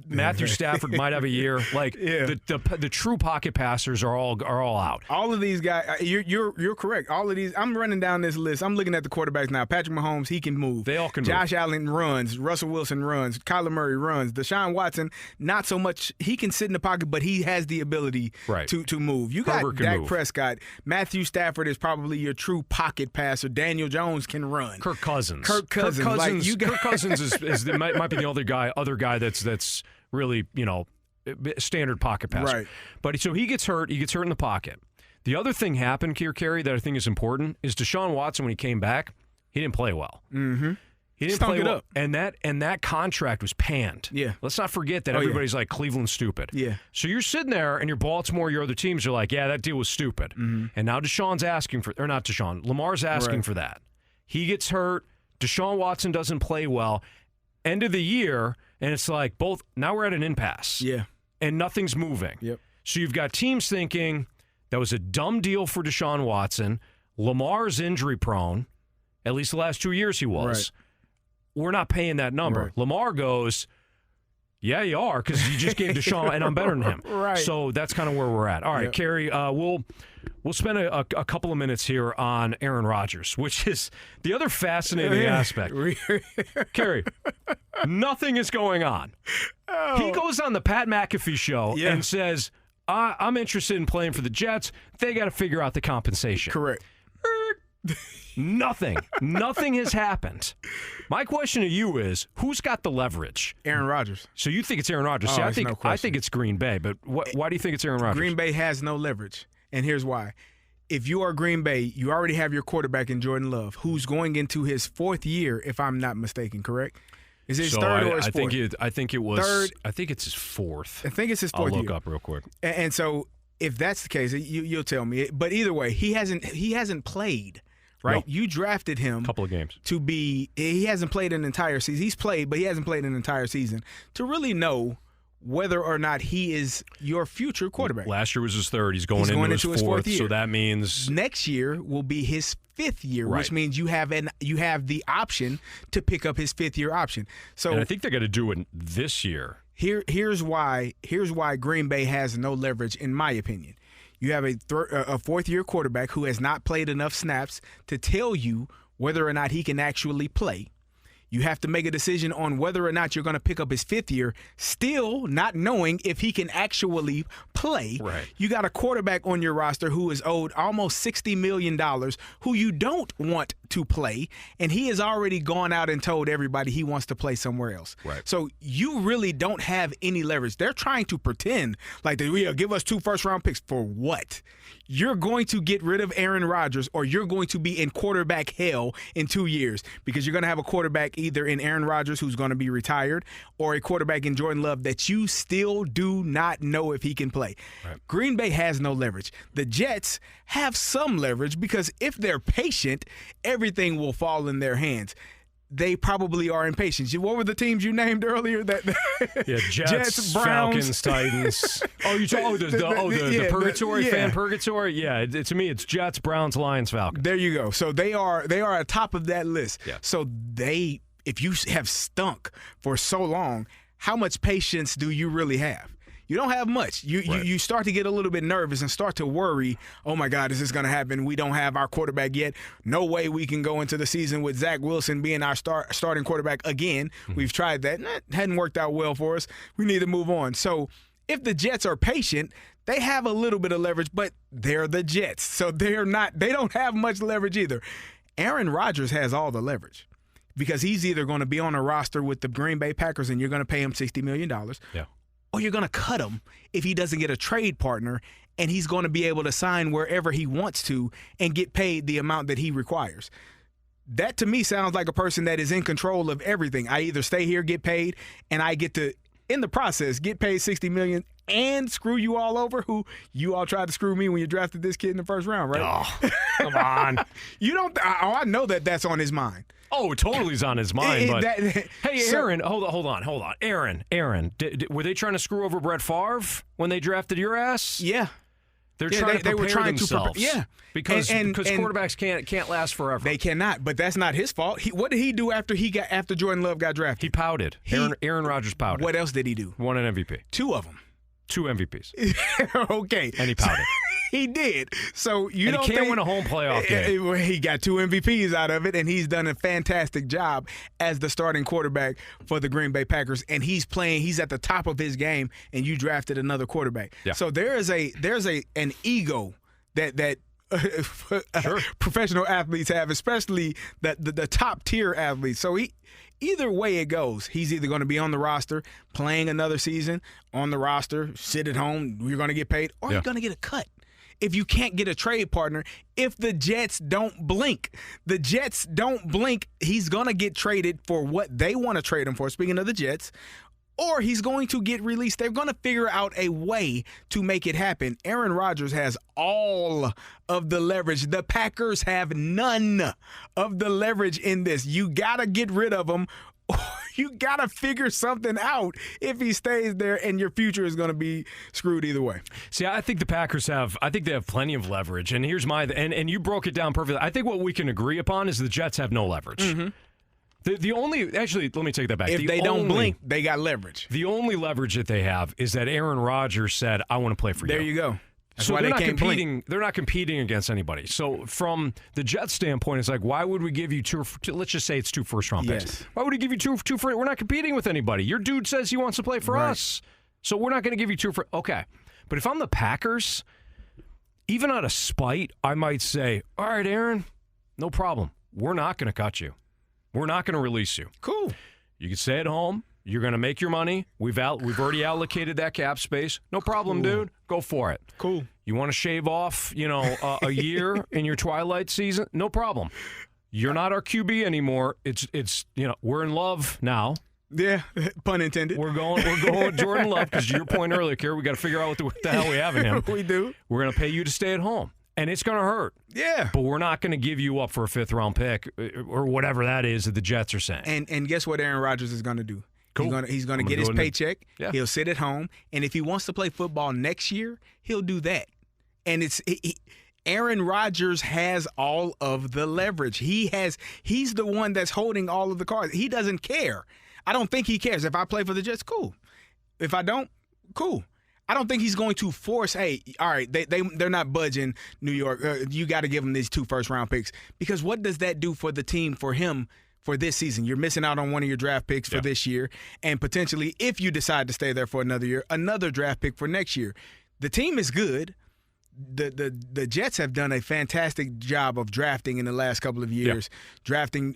Matthew Stafford might have a year. Like the true pocket passers are all out. All of these guys, you're correct. All of these, I'm running down this list. I'm looking at the quarterbacks now. Patrick Mahomes, he can move. They all can Josh move. Allen runs. Russell Wilson runs. Kyler Murray runs. Deshaun Watson, not so much. He can sit in the pocket, but he has the ability to move. You got Dak Prescott. Matthew Stafford is probably your true pocket passer. Daniel Daniel Jones can run. Kirk Cousins. Kirk Cousins. Kirk Cousins might be the other guy that's really, standard pocket passer. Right. But so he gets hurt. He gets hurt in the pocket. The other thing happened here, Carey, that I think is important is Deshaun Watson, when he came back, he didn't play well. Mm-hmm. He didn't play well. And that contract was panned. Yeah. Let's not forget that everybody's like Cleveland's stupid. Yeah. So you're sitting there and your Baltimore, your other teams are like, yeah, that deal was stupid. Mm-hmm. And now Lamar's asking for that. He gets hurt. Deshaun Watson doesn't play well. End of the year, and it's like now we're at an impasse. Yeah. And nothing's moving. Yep. So you've got teams thinking that was a dumb deal for Deshaun Watson. Lamar's injury prone. At least the last 2 years he was. Right. We're not paying that number. Right. Lamar goes, yeah, you are, because you just gave Deshaun, and I'm better than him. Right. So that's kind of where we're at. All right, Carey, we'll spend a couple of minutes here on Aaron Rodgers, which is the other fascinating aspect. Carey, nothing is going on. Oh. He goes on the Pat McAfee show and says, I'm interested in playing for the Jets. They got to figure out the compensation. Correct. Nothing has happened. My question to you is, who's got the leverage? Aaron Rodgers. So you think it's Aaron Rodgers? See, I think it's Green Bay, but why do you think it's Aaron Rodgers? Green Bay has no leverage, and here's why. If you are Green Bay, you already have your quarterback in Jordan Love, who's going into his fourth year, if I'm not mistaken, correct? Is it his third or his fourth? I think it was third. I think it's his fourth. I think it's his fourth year. I'll look up real quick. And so if that's the case, you'll tell me. But either way, he hasn't played. Right, no. You drafted him a couple of games to be. He hasn't played an entire season. He's played, but he hasn't played an entire season to really know whether or not he is your future quarterback. Last year was his third. He's going into his fourth year. So that means next year will be his fifth year, right. Which means you have the option to pick up his fifth year option. So and I think they're going to do it this year. Here's why Green Bay has no leverage, in my opinion. You have a fourth-year quarterback who has not played enough snaps to tell you whether or not he can actually play. You have to make a decision on whether or not you're going to pick up his fifth year, still not knowing if he can actually play. Right. You got a quarterback on your roster who is owed almost $60 million, who you don't want to play, and he has already gone out and told everybody he wants to play somewhere else. Right. So you really don't have any leverage. They're trying to pretend like they will give us 2 first-round picks. For what? You're going to get rid of Aaron Rodgers, or you're going to be in quarterback hell in 2 years, because you're going to have a quarterback either in Aaron Rodgers, who's going to be retired, or a quarterback in Jordan Love that you still do not know if he can play. Right. Green Bay has no leverage. The Jets have some leverage, because if they're patient, everything will fall in their hands. They probably are impatient. What were the teams you named earlier? Jets, Browns, Falcons, Titans. The purgatory, fan purgatory. Yeah, to me, it's Jets, Browns, Lions, Falcons. There you go. So they are at top of that list. Yeah. So if you have stunk for so long, how much patience do you really have? You don't have much. You start to get a little bit nervous and start to worry, oh, my God, is this going to happen? We don't have our quarterback yet. No way we can go into the season with Zach Wilson being our starting quarterback again. Mm-hmm. We've tried that. It hadn't worked out well for us. We need to move on. So if the Jets are patient, they have a little bit of leverage, but they're the Jets. So they don't have much leverage either. Aaron Rodgers has all the leverage, because he's either going to be on a roster with the Green Bay Packers and you're going to pay him $60 million. Yeah. Or you're going to cut him if he doesn't get a trade partner, and he's going to be able to sign wherever he wants to and get paid the amount that he requires. That, to me, sounds like a person that is in control of everything. I either stay here, get paid, and I get to, in the process, get paid $60 million and screw you all over, who you all tried to screw me when you drafted this kid in the first round, right? Oh, come on. You don't. I know that's on his mind. Oh, it totally is on his mind. But hey, Aaron, hold on. Aaron, were they trying to screw over Brett Favre when they drafted your ass? Yeah. They were trying to prepare themselves. Because quarterbacks can't last forever. They cannot, but that's not his fault. What did he do after Jordan Love got drafted? He pouted. Aaron Rodgers pouted. What else did he do? Won an MVP. 2 of them. 2 MVPs. Okay. And he pouted. He did. So he can't win a home playoff game. He got 2 MVPs out of it, and he's done a fantastic job as the starting quarterback for the Green Bay Packers. And he's at the top of his game, and you drafted another quarterback. Yeah. So there's an ego that professional athletes have, especially the top tier athletes. So either way it goes, he's either going to be on the roster playing another season, on the roster, sit at home, you're going to get paid, or you're going to get a cut. If you can't get a trade partner, if the Jets don't blink, he's going to get traded for what they want to trade him for, speaking of the Jets, or he's going to get released. They're going to figure out a way to make it happen. Aaron Rodgers has all of the leverage. The Packers have none of the leverage in this. You got to get rid of him. You got to figure something out if he stays there, and your future is going to be screwed either way. See, I think the Packers have plenty of leverage. And here's and you broke it down perfectly. I think what we can agree upon is the Jets have no leverage. Mm-hmm. Actually, let me take that back. If they don't blink, they got leverage. The only leverage that they have is that Aaron Rodgers said, I want to play for you. There you go. That's so why they're they not can't competing. blink. They're not competing against anybody. So from the Jets' standpoint, it's like, why would we give you let's just say it's 2 first-round picks. Yes. Why would we give you two we're not competing with anybody. Your dude says he wants to play for us. So we're not going to give you okay. But if I'm the Packers, even out of spite, I might say, all right, Aaron, no problem. We're not going to cut you. We're not going to release you. Cool. You can stay at home. You're going to make your money. We've already allocated that cap space. No problem, dude. Go for it. Cool. You want to shave off, a year in your twilight season? No problem. You're not our QB anymore. It's we're in love now. Yeah, pun intended. We're going with Jordan Love because to your point earlier, Kerry, we got to figure out what the hell we have in him. We do. We're going to pay you to stay at home. And it's going to hurt. Yeah. But we're not going to give you up for a 5th-round pick or whatever that is that the Jets are saying. And guess what Aaron Rodgers is going to do? Cool. He's going to get his paycheck. Yeah. He'll sit at home. And if he wants to play football next year, he'll do that. And Aaron Rodgers has all of the leverage. He's the one that's holding all of the cards. He doesn't care. I don't think he cares. If I play for the Jets, cool. If I don't, cool. I don't think he's going to force, hey, all right, they're not budging, New York. You got to give them these 2 first-round picks. Because what does that do for the team, for him, for this season? You're missing out on one of your draft picks for this year. And potentially, if you decide to stay there for another year, another draft pick for next year. The team is good. The Jets have done a fantastic job of drafting in the last couple of years, drafting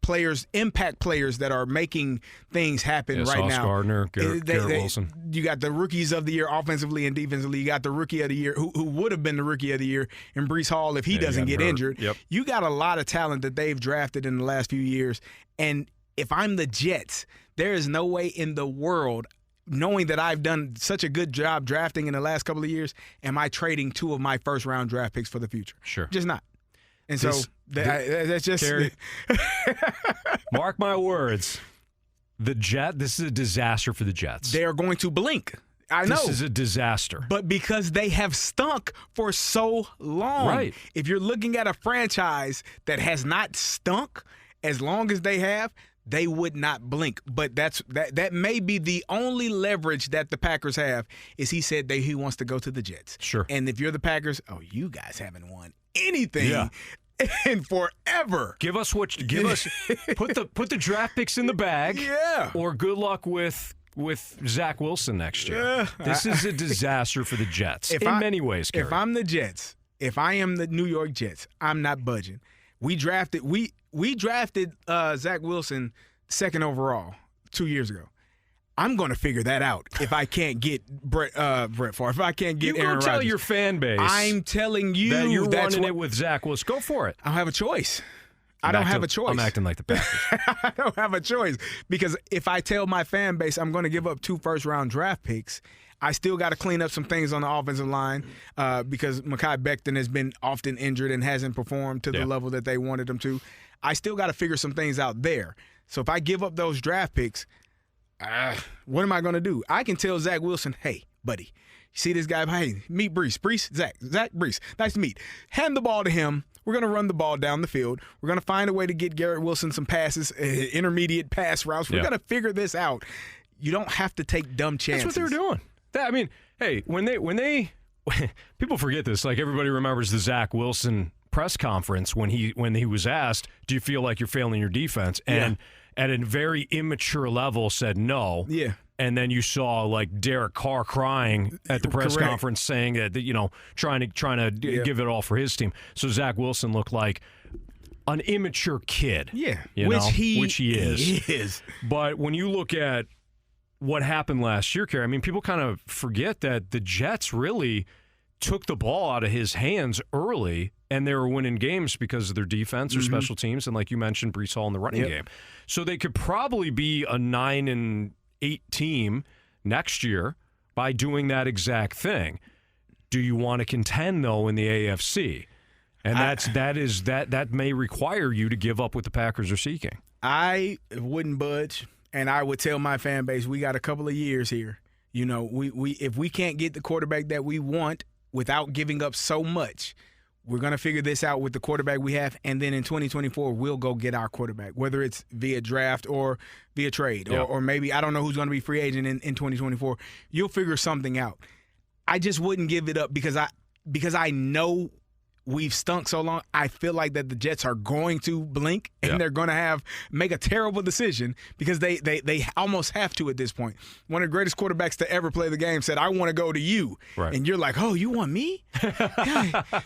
players, impact players that are making things happen right Sauce now. Gardner, Garrett Wilson. You got the rookies of the year offensively and defensively. You got the rookie of the year who would have been the rookie of the year in Breece Hall if he doesn't get injured. Yep. You got a lot of talent that they've drafted in the last few years. And if I'm the Jets, there is no way in the world, knowing that I've done such a good job drafting in the last couple of years, am I trading 2 of my first-round draft picks for the future? Sure. Just not. And that's just Terry, mark my words. This is a disaster for the Jets. They are going to blink. I know. This is a disaster. But because they have stunk for so long. Right. If you're looking at a franchise that has not stunk as long as they have, they would not blink. But that may be the only leverage that the Packers have, is he said that he wants to go to the Jets. Sure. And if you're the Packers, you guys haven't won anything in forever. Give us put the draft picks in the bag. Yeah. Or good luck with Zach Wilson next year. This is a disaster for the Jets in many ways, Kerry. If I'm the Jets, if I am the New York Jets, I'm not budging. We drafted Zach Wilson 2nd overall 2 years ago. I'm going to figure that out if I can't get Brett Favre. If I can't get Aaron Rodgers. You go tell your fan base. I'm telling you that you're that's running it with Zach Wilson. Go for it. I don't have a choice. I don't have a choice. I'm acting like the Packers. I don't have a choice, because if I tell my fan base I'm going to give up 2 first-round draft picks, I still got to clean up some things on the offensive line because Mekhi Becton has been often injured and hasn't performed to the level that they wanted him to. I still got to figure some things out there. So if I give up those draft picks, what am I going to do? I can tell Zach Wilson, hey, buddy, you see this guy? Hey, meet Breece. Zach, Breece. Nice to meet. Hand the ball to him. We're going to run the ball down the field. We're going to find a way to get Garrett Wilson some passes, intermediate pass routes. We're going to figure this out. You don't have to take dumb chances. That's what they're doing. I mean, hey, when they people forget this. Like, everybody remembers the Zach Wilson press conference when he was asked, "Do you feel like you're failing your defense?" And at a very immature level said no. Yeah. And then you saw like Derek Carr crying at the press Correct. conference saying that trying to give it all for his team. So Zach Wilson looked like an immature kid. Yeah, which he is. But when you look at what happened last year, Kerry, I mean, people kind of forget that the Jets really took the ball out of his hands early, and they were winning games because of their defense or special teams, and like you mentioned, Breece Hall in the running game. So they could probably be a 9-8 team next year by doing that exact thing. Do you want to contend though in the AFC? And that may require you to give up what the Packers are seeking. I wouldn't budge, and I would tell my fan base we got a couple of years here. You know, we if we can't get the quarterback that we want without giving up so much, we're going to figure this out with the quarterback we have, and then in 2024 we'll go get our quarterback, whether it's via draft or via trade, or maybe I don't know who's going to be free agent in 2024. You'll figure something out. I just wouldn't give it up because I know we've stunk so long. I feel like that the Jets are going to blink and they're going to make a terrible decision because they almost have to at this point. One of the greatest quarterbacks to ever play the game said, "I want to go to you," and you're like, "Oh, you want me?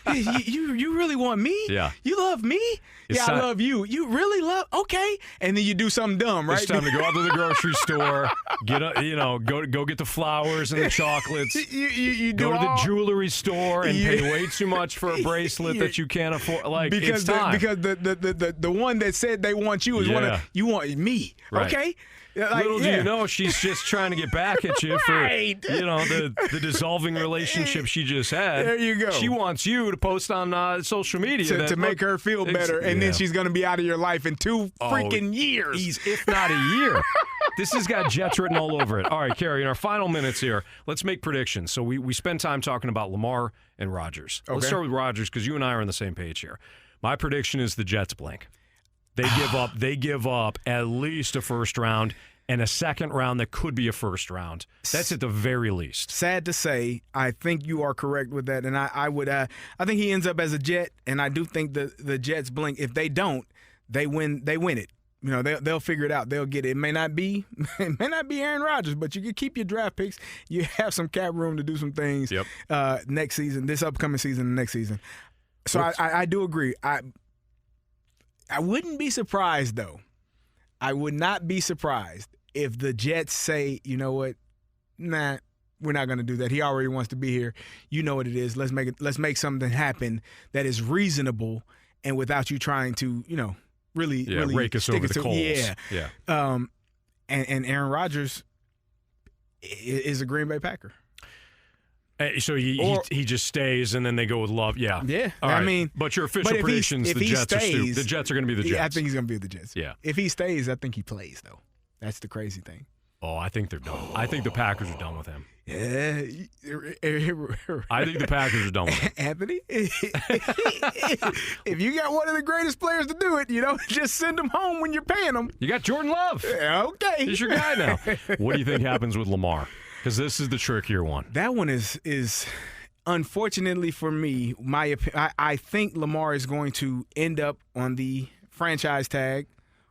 you really want me? Yeah, you love me? I love you. You really love? Okay." And then you do something dumb, right? It's time to go out to the grocery store, go get the flowers and the chocolates. You go to the jewelry store and pay way too much for a bracelet that you can't afford. Like, because it's time. The one that said they want you is one of you want me. Right. Okay. Little do you know, she's just trying to get back at you for the dissolving relationship she just had. There you go. She wants you to post on social media to make her feel better, and then she's going to be out of your life in 2 freaking years, if not a year. This has got Jets written all over it. All right, Kerry, in our final minutes here, let's make predictions. So we spend time talking about Lamar and Rodgers. Okay. Let's start with Rodgers because you and I are on the same page here. My prediction is the Jets blink. They give up at least a first round and a second round that could be a first round. That's at the very least. Sad to say, I think you are correct with that, and I think he ends up as a Jet, and I do think the Jets blink. If they don't, they win it. You know, they'll figure it out. They'll get it. It may not be Aaron Rodgers, but you can keep your draft picks. You have some cap room to do some things next season, this upcoming season, and next season. So I do agree. I wouldn't be surprised, though. I would not be surprised if the Jets say, you know what, nah, we're not going to do that. He already wants to be here. You know what it is. Let's make something happen that is reasonable and without you trying to, really rake us over the coals. Yeah. And Aaron Rodgers is a Green Bay Packer. So he just stays, and then they go with Love. Yeah. Yeah. All right. I mean, but your official predictions, the Jets are going to be the Jets. I think he's going to be the Jets. Yeah. If he stays, I think he plays, though. That's the crazy thing. Oh, I think they're done. I think the Packers are done with him. Yeah. I think the Packers are done with him. Anthony, if you got one of the greatest players to do it, just send them home when you're paying them. You got Jordan Love. Okay. He's your guy now. What do you think happens with Lamar? Because this is the trickier one. That one is unfortunately for me, I think Lamar is going to end up on the franchise tag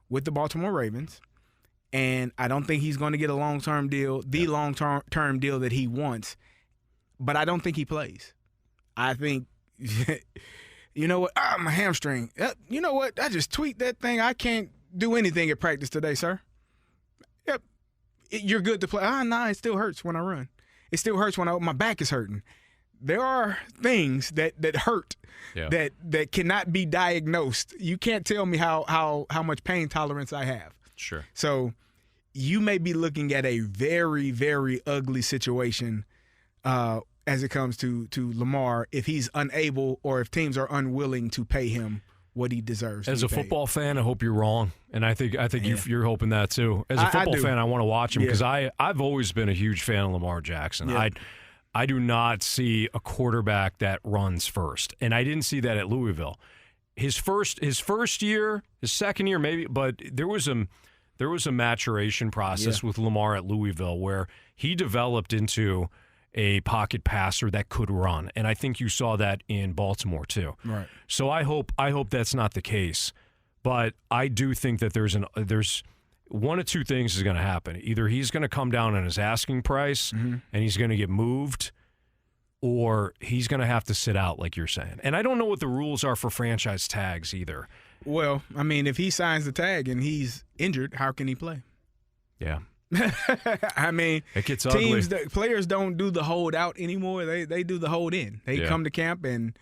with the Baltimore Ravens. And I don't think he's going to get a long-term deal, long-term deal that he wants. But I don't think he plays. I think, you know what? My hamstring. You know what? I just tweaked that thing. I can't do anything at practice today, sir. Yep. You're good to play. Nah, it still hurts when I run. It still hurts when my back is hurting. There are things that hurt that cannot be diagnosed. You can't tell me how much pain tolerance I have. Sure. So you may be looking at a very, very ugly situation as it comes to Lamar if he's unable or if teams are unwilling to pay him what he deserves. As a football fan, I hope you're wrong, and I think you're hoping that too. As a football fan, I want to watch him because I've always been a huge fan of Lamar Jackson. Yeah. I do not see a quarterback that runs first, and I didn't see that at Louisville. His first year, his second year maybe, but there was a maturation process with Lamar at Louisville where he developed into a pocket passer that could run, and I think you saw that in Baltimore too. Right. So I hope that's not the case, but I do think that there's one of two things is going to happen. Either he's going to come down on his asking price and he's going to get moved, or he's going to have to sit out, like you're saying. And I don't know what the rules are for franchise tags either. Well, I mean, if he signs the tag and he's injured, how can he play? Yeah. I mean, it gets ugly. Players don't do the hold out anymore. They do the hold in. They come to camp and,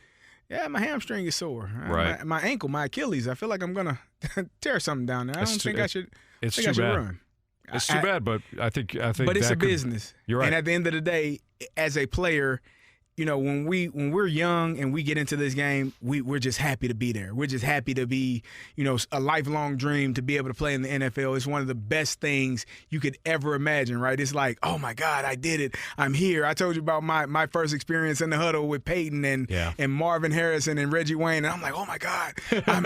my hamstring is sore. Right. My ankle, my Achilles, I feel like I'm going to tear something down there. I don't think I should run. It's too bad, but I think. But it's a business. You're right. And at the end of the day, as a player, when we're young and we get into this game, we're just happy to be there. We're just happy to be, a lifelong dream to be able to play in the NFL. It's one of the best things you could ever imagine, right? It's like, oh my God, I did it. I'm here. I told you about my first experience in the huddle with Peyton and Marvin Harrison and Reggie Wayne, and I'm like, oh my God,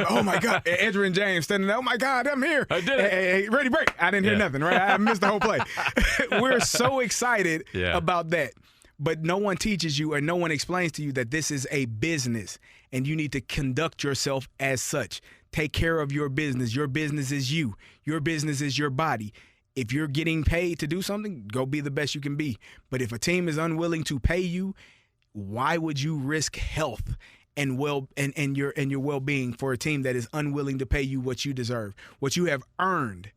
oh my God, Edgerrin James standing there, oh my God, I'm here. I did it. Hey, ready, break. I didn't hear nothing, right? I missed the whole play. We're so excited about that. But no one teaches you or no one explains to you that this is a business and you need to conduct yourself as such. Take care of your business. Your business is you. Your business is your body. If you're getting paid to do something, go be the best you can be. But if a team is unwilling to pay you, why would you risk health and your well-being for a team that is unwilling to pay you what you deserve, what you have earned?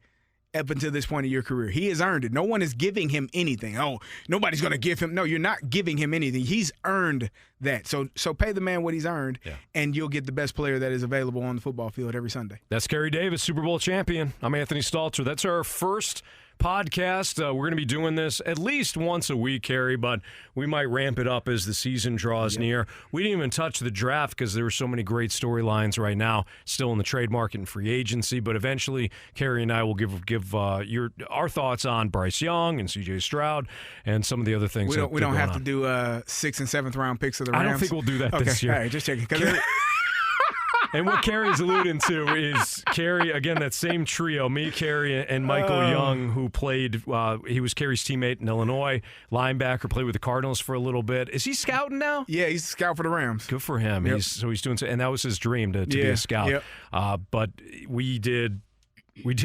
Up until this point of your career, he has earned it. No one is giving him anything. Oh, nobody's going to give him. No, you're not giving him anything. He's earned that. So pay the man what he's earned, and you'll get the best player that is available on the football field every Sunday. That's Carey Davis, Super Bowl champion. I'm Anthony Stalter. That's our first podcast. We're going to be doing this at least once a week, Carey, but we might ramp it up as the season draws near. We didn't even touch the draft because there were so many great storylines right now, still in the trade market and free agency, but eventually Carey and I will give our thoughts on Bryce Young and C.J. Stroud and some of the other things. We don't have to do 6th and 7th round picks of the Rams. I don't think we'll do that this year. All right, just checking. And what Carey's alluding to is Carey, again, that same trio, me, Carey, and Michael Young, who played, he was Carey's teammate in Illinois, linebacker, played with the Cardinals for a little bit. Is he scouting now? Yeah, he's a scout for the Rams. Good for him. Yep. He's doing so, and that was his dream to be a scout. Yep. But we did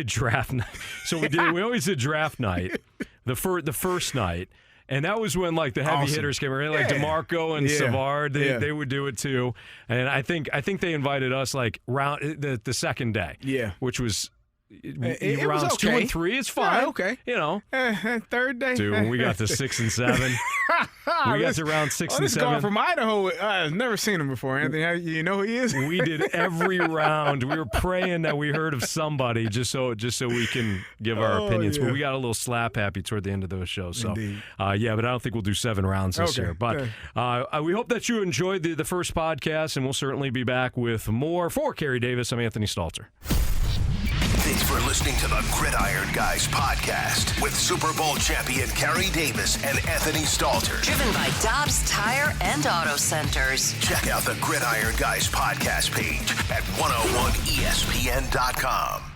draft night. So we always did draft night, the first night. And that was when, like, the heavy hitters came around, like DeMarco and Savard. They would do it too. And I think they invited us like round the second day. Yeah, which was it rounds was okay. 2 and 3. It's fine. Okay, third day. Dude, when we got to 6 and 7, we got to round 6 and 7. This guy from Idaho, I've never seen him before. Anthony, you know who he is? We did every round. We were praying that we heard of somebody just so we can give our opinions. But we got a little slap happy toward the end of those shows. So, but I don't think we'll do 7 rounds this year. But we hope that you enjoyed the first podcast, and we'll certainly be back with more. For Carey Davis, I'm Anthony Stalter. Thanks for listening to the Gridiron Guys podcast with Super Bowl champion Carey Davis and Anthony Stalter. Driven by Dobbs Tire and Auto Centers. Check out the Gridiron Guys podcast page at 101ESPN.com.